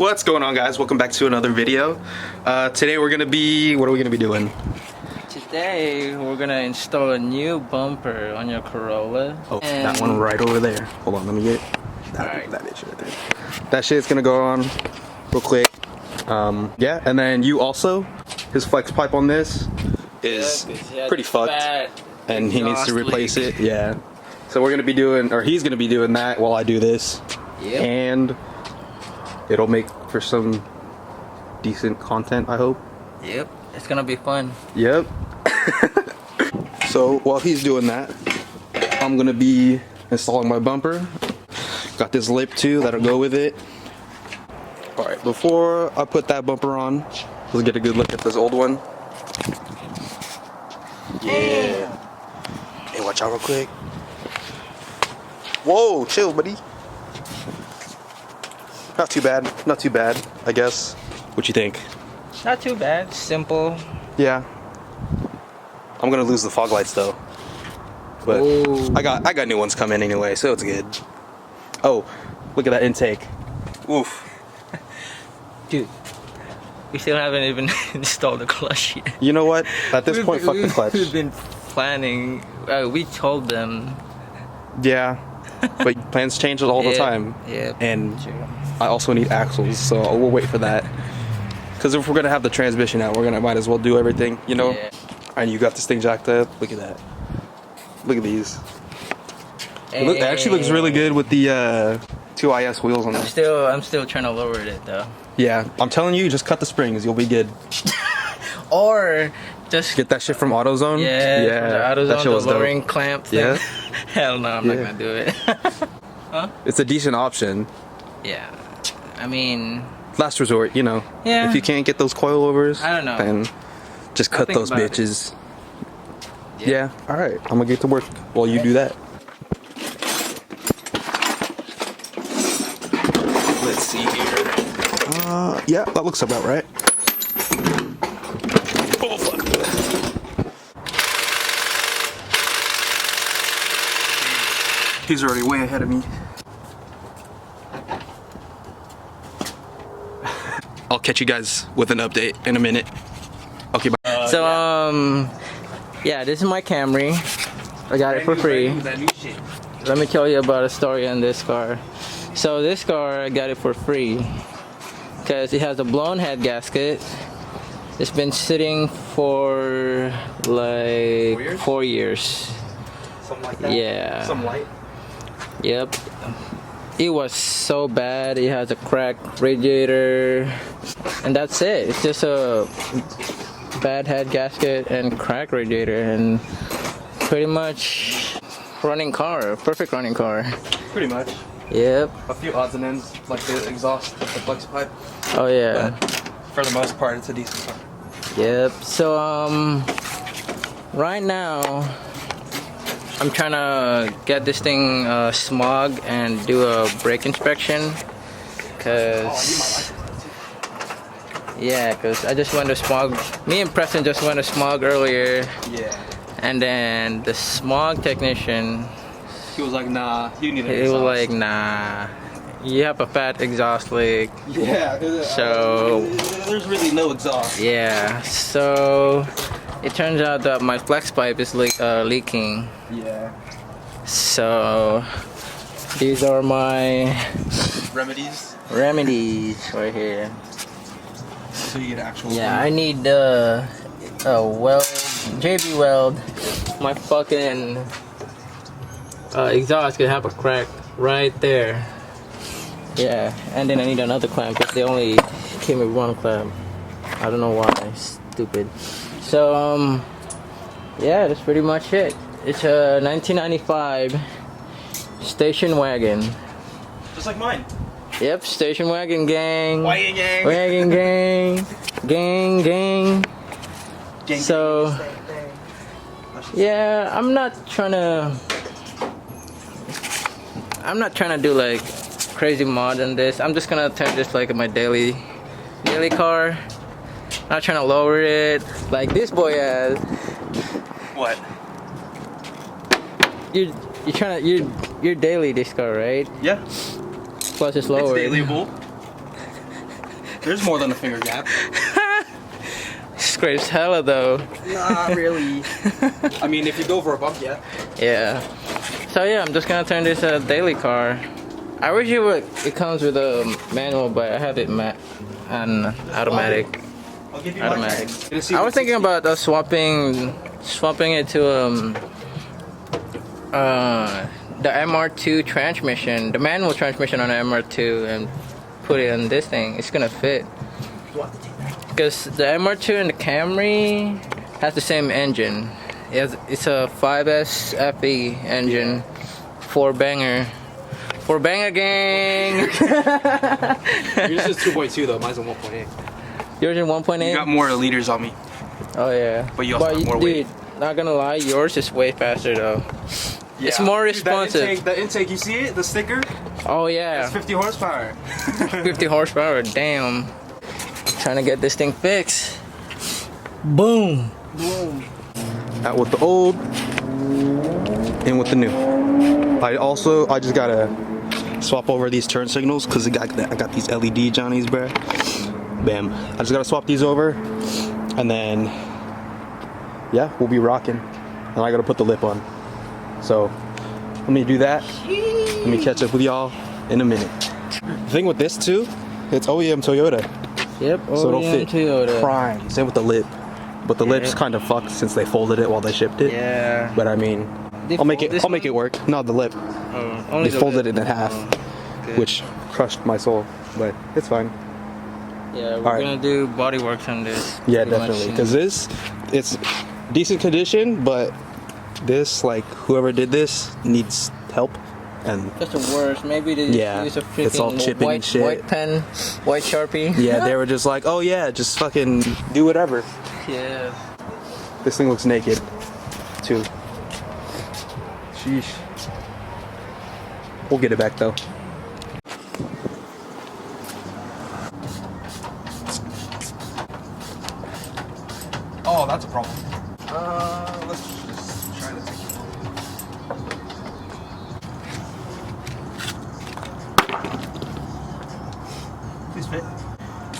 What's going on, guys? Welcome back to another video. Today we're gonna be, what are we gonna be doing? Today we're gonna install a new bumper on your Corolla. Oh, that one right over there. Hold on, let me get that bitch right there. That shit's gonna go on real quick. Yeah, and then you also, his flex pipe on this is pretty fucked, and he needs to replace it. Yeah. So we're gonna be doing, or he's gonna be doing that while I do this. Yep. And it'll make for some decent content, I hope. Yep, it's gonna be fun. Yep. So while he's doing that, I'm gonna be installing my bumper. Got this lip too that'll go with it. Alright, before I put that bumper on, let's get a good look at this old one. Yeah. Hey, watch out real quick. Whoa, chill, buddy. Not too bad, not too bad, I guess. What you think? Not too bad, simple. Yeah. I'm gonna lose the fog lights though. But ooh. I got new ones coming anyway, so it's good. Oh, look at that intake. Oof. Dude, we still haven't even installed the clutch yet. You know what? At this point, fuck the clutch. We've been planning. We told them. Yeah. But plans change all the time. Yeah. And true. I also need axles, so we'll wait for that. Because if we're gonna have the transmission out, might as well do everything, you know. Yeah. And you got this thing jacked up. Look at that. Look at these. It actually looks really good with the 2IS wheels on there. I'm still trying to lower it though. Yeah, I'm telling you, just cut the springs, you'll be good. Or just get that shit from AutoZone. Yeah, the AutoZone, the lowering clamp thing. Yeah. Hell no, I'm not gonna do it. Huh? It's a decent option. Yeah, I mean, last resort, you know. Yeah. If you can't get those coilovers, I don't know. then just cut those bitches. Yeah. All right, I'm gonna get to work while you do that. Let's see here. Yeah, that looks about right. Oh fuck. He's already way ahead of me. I'll catch you guys with an update in a minute. Okay, bye. Yeah, this is my Camry. I got it for free. Let me tell you about a story on this car. So this car, I got it for free because it has a blown head gasket. It's been sitting for like 4 years. Something like that? Yeah. Some light? Yep. It was so bad. It has a cracked radiator, and that's it. It's just a bad head gasket and cracked radiator, and pretty much running car, perfect running car. Pretty much. Yep. A few odds and ends, like the exhaust, the flex pipe. Oh yeah. But for the most part, it's a decent car. Yep. So right now I'm trying to get this thing SMOG and do a brake inspection, cause cause I just went to SMOG. Me and Preston just went to SMOG earlier. Yeah. And then the SMOG technician, he was like, nah, you need an exhaust. He was like, nah, you have a fat exhaust leak. Yeah. So there's really no exhaust. Yeah. So it turns out that my flex pipe is leaking. Yeah. So these are my remedies right here. So you get actual. Yeah, I need a weld, JB weld. My fucking exhaust could have a crack right there. Yeah, and then I need another clamp because they only came with one clamp. I don't know why. Stupid. So yeah, that's pretty much it. It's a 1995 station wagon. Just like mine. Yep, station wagon gang. Wagon gang. Wagon gang. Gang. So yeah, I'm not trying to do like crazy mod on this. I'm just gonna turn this like my daily car. Not trying to lower it like this boy has. What? You're daily this car, right? Yeah. Plus it's lower. It's dailyable. There's more than a finger gap. Scrapes hella though. Not really. I mean, if you go for a bump, yeah. Yeah. So yeah, I'm just gonna turn this daily car. I wish it comes with a manual, but I have it and automatic. I'll give you Automatic. my I was thinking about swapping it to the MR2 transmission, the manual transmission on the MR2, and put it on this thing. It's gonna fit. Because the MR2 and the Camry has the same engine. It's a 5S FE engine, 4-banger. 4-banger gang! Yours is 2.2 though, mine's a 1.8. Yours is 1.8? You got more liters on me. Oh yeah. But you also got more weight. Not gonna lie, yours is way faster though. Yeah. It's more responsive. The intake, you see it? The sticker? Oh yeah. It's 50 horsepower. 50 horsepower, damn. Trying to get this thing fixed. Boom. Boom. Out with the old, in with the new. I just gotta swap over these turn signals because I got these LED Johnnies, bruh. Bam. I just gotta swap these over, and then yeah, we'll be rocking. And I gotta put the lip on. So let me do that. Let me catch up with y'all in a minute. The thing with this too, it's OEM Toyota. Yep, so it'll fit Toyota. Prime. Same with the lip. But the lip's kind of fucked since they folded it while they shipped it. Yeah. But I mean, I'll make it work. No, the lip. Only they folded it in half, which crushed my soul. But it's fine. Yeah, we're gonna do body works on this. Yeah, definitely. Because it's decent condition, but this, like, whoever did this needs help. And that's the worst. Maybe they use a freaking it's all chipping white, and shit. white pen, white Sharpie. Yeah, they were just like, oh yeah, just fucking do whatever. Yeah. This thing looks naked, too. Sheesh. We'll get it back though. Oh, that's a problem. Let's just try to take it. Please fit.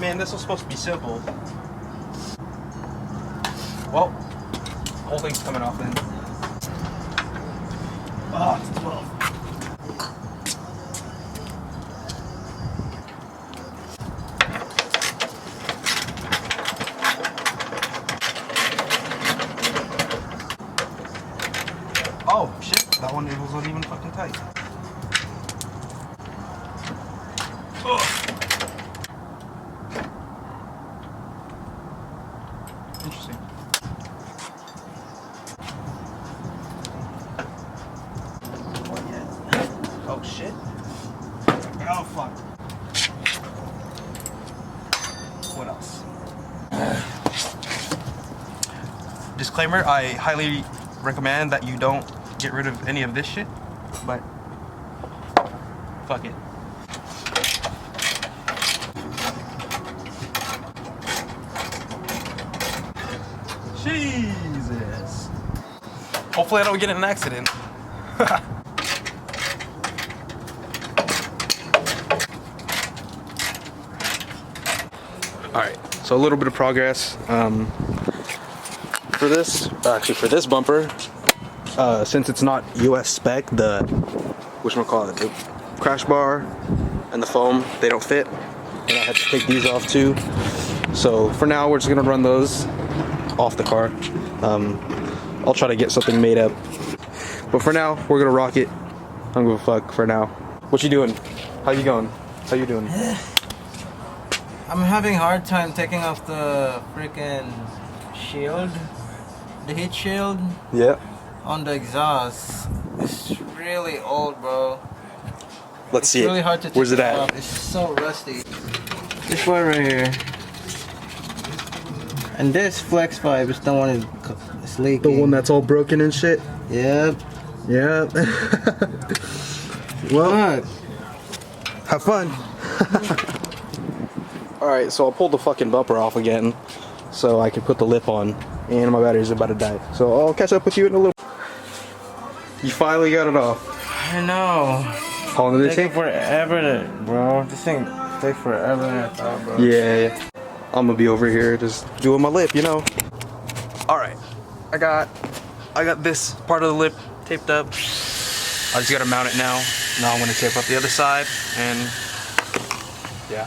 Man, this was supposed to be simple. Well, the whole thing's coming off then. Oh, it's 12. Oh, shit. That one wasn't even fucking tight. Ugh. Interesting. Oh shit. Oh fuck. What else? Disclaimer, I highly recommend that you don't get rid of any of this shit, but fuck it. Jesus. Hopefully I don't get in an accident. Alright, so a little bit of progress. For this bumper, since it's not US spec, the crash bar and the foam, they don't fit. And I had to take these off too. So for now, we're just gonna run those off the car. I'll try to get something made up. But for now, we're gonna rock it. I don't give a fuck for now. What you doing? How you going? How you doing? I'm having a hard time taking off the freaking shield, the heat shield. Yeah. On the exhaust. It's really old, bro. Let's see it. It's really hard to take Where's it off. at? It's so rusty. This one right here. And this flex pipe is the one is leaking. The one that's all broken and shit? Yep. Yep. Well, have fun. Alright, so I'll pull the fucking bumper off again so I can put the lip on, and my battery's about to die. So I'll catch up with you in a little. You finally got it off. I know. How long did it take? Forever, bro. This thing take forever than I thought, bro. Yeah. I'm gonna be over here just doing my lip, you know. All right, I got this part of the lip taped up. I just gotta mount it now. Now I'm gonna tape up the other side, and yeah.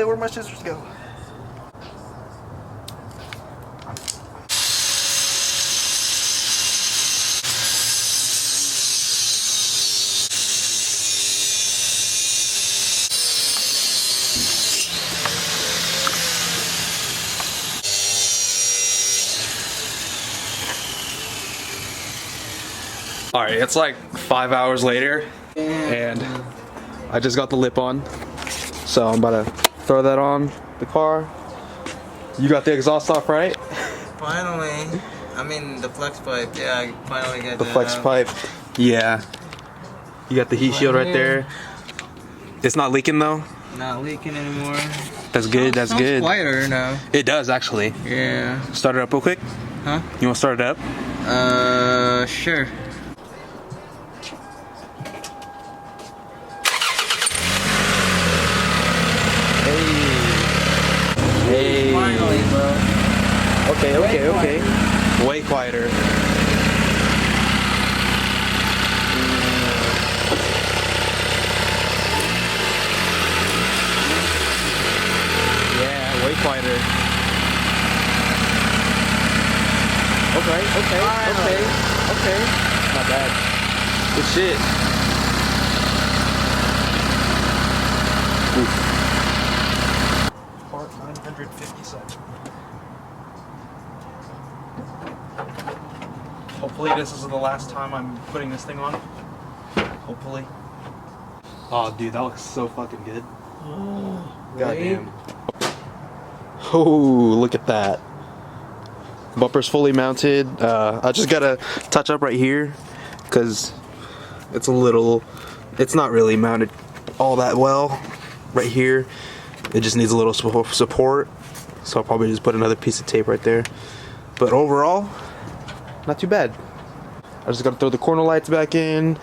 Where'd my scissors go? All right, it's like 5 hours later, and I just got the lip on, so I'm about to throw that on the car. You got the exhaust off, right? Finally. I mean, the flex pipe. Yeah, I finally got The flex pipe. Yeah. You got the heat shield right there. It's not leaking though. Not leaking anymore. That's good. That's Sounds good. quieter now. It does actually. Yeah. Start it up real quick. Huh? You want to start it up? Sure. Hey. Finally, bro. Okay. Way quieter. Yeah, way quieter. Okay. Not bad. Good shit. Oof. Part 957. Hopefully this is the last time I'm putting this thing on. Hopefully. Oh dude, that looks so fucking good. Goddamn. Oh, look at that. Bumper's fully mounted. I just gotta touch up right here because it's not really mounted all that well right here. It just needs a little support, so I'll probably just put another piece of tape right there. But overall, not too bad. I just gotta throw the corner lights back in,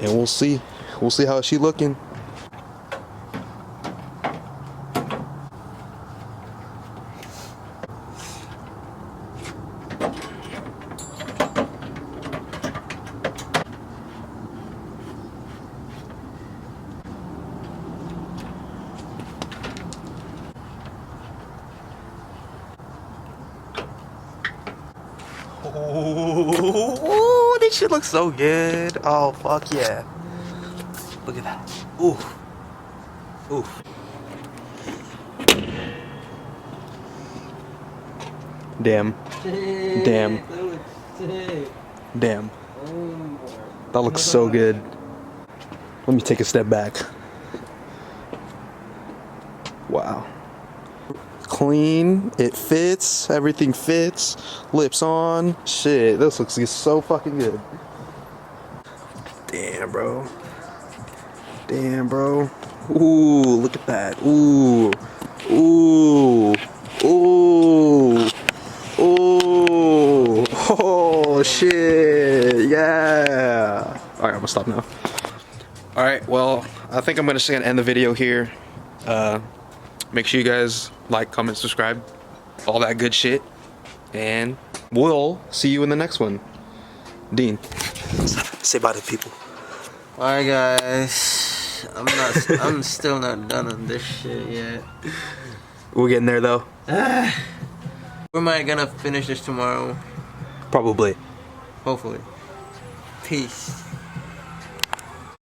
and we'll see how she's looking. Oh, this shit looks so good. Oh, fuck yeah. Look at that. Ooh. Ooh. Damn. Damn. Damn. That looks so good. Let me take a step back. Wow. Clean, it fits, everything fits, lips on. Shit, this looks so fucking good. Damn, bro. Damn, bro. Ooh, look at that. Ooh. Ooh. Ooh. Ooh. Oh, shit. Yeah. All right, I'm gonna stop now. All right, well, I think I'm just gonna end the video here. Make sure you guys like, comment, subscribe, all that good shit, and we'll see you in the next one. Dean, say bye to the people. Alright guys, I'm still not done on this shit yet. We're getting there though. Or am I gonna finish this tomorrow? Probably. Hopefully. Peace.